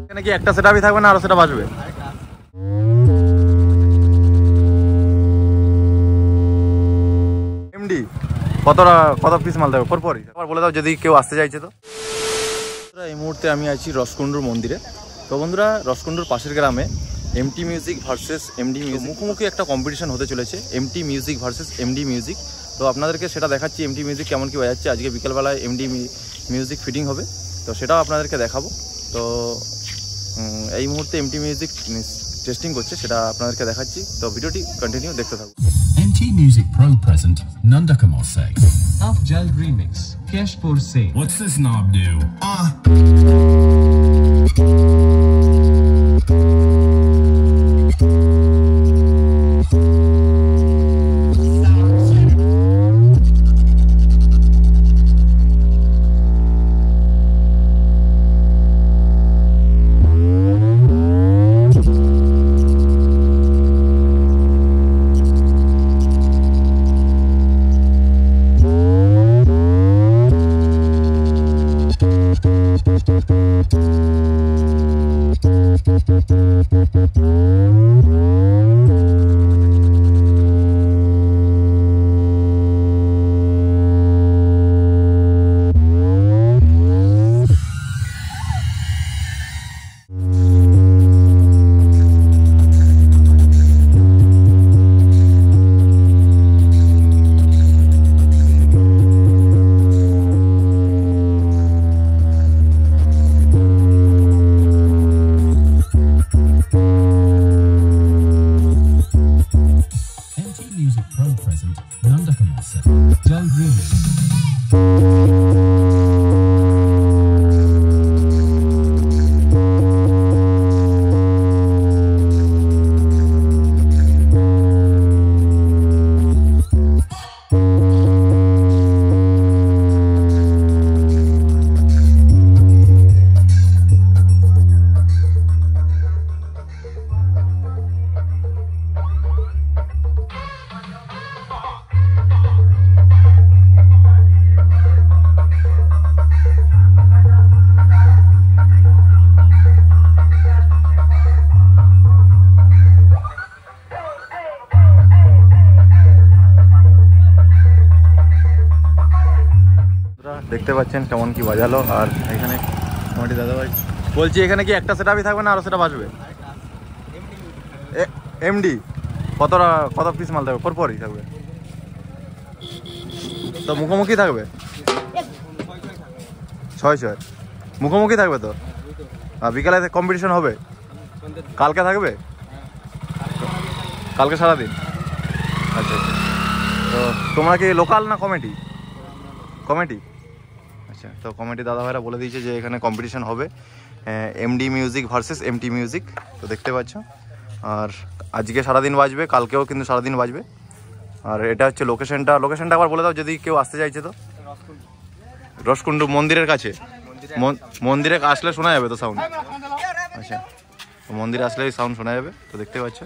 এখানে কি একটা সেটআপই থাকবে না আরো সেটা বাজবে? এমডি কত পিস মাল দেবে পরপরই আবার বলে দাও যদি কেউ আসতে চাইছে। তো এই মুহূর্তে আমি আছি রসকুন্ডুর মন্দিরে। তো বন্ধুরা, রসকুন্ডুর পাশের গ্রামে MT music versus MD music মুখোমুখি একটা কম্পিটিশন হতে চলেছে, MT music versus MD music. তো আপনাদেরকে সেটা দেখাচ্ছি, এমটি মিউজিক কেমন কি বাজাচ্ছে। আজকে বিকেলবেলায় এমডি মিউজিক ফিটিং হবে, তো সেটাও আপনাদেরকে দেখাবো। তো এই মুহূর্তে এমটি মিউজিক টেস্টিং করছে, সেটা আপনাদেরকে দেখাচ্ছি। তো ভিডিওটি কন্টিনিউ দেখতে থাকুন। MT Music Pro present Nanda Kamal Seg Afjal Remix Keshpur Se. What's this knob do? দেখতে পাচ্ছেন কেমন কি বাজালো। আর এখানে মোটামুটি দাদাভাই বলছি, এখানে কি একটা সেটআপই থাকবে না আরো সেটা বাজবে? এমডি কত পিস মাল থাকবে পরপরই থাকবে? তো মুখোমুখি থাকবে 6 মুখোমুখি থাকবে। তো বিকালে কম্পিটিশন হবে, কালকে থাকবে, কালকে সারাদিন। আচ্ছা আচ্ছা। তো তোমরা কি লোকাল না কমিটি? আচ্ছা, তো কমিটি দাদাভাইরা বলে দিয়েছে যে এখানে কম্পিটিশন হবে MD music versus MT music. তো দেখতে পাচ্ছ, আর আজকে সারাদিন বাজবে, কালকেও কিন্তু সারাদিন বাজবে। আর এটা হচ্ছে লোকেশনটা আবার বলে দাও যদি কেউ আসতে চাইছে। তো রসকুন্ডু মন্দিরের কাছে, মন্দিরে আসলে শোনা যাবে তো সাউন্ড। আচ্ছা, মন্দিরে আসলে সাউন্ড শোনা যাবে। তো দেখতে পাচ্ছ।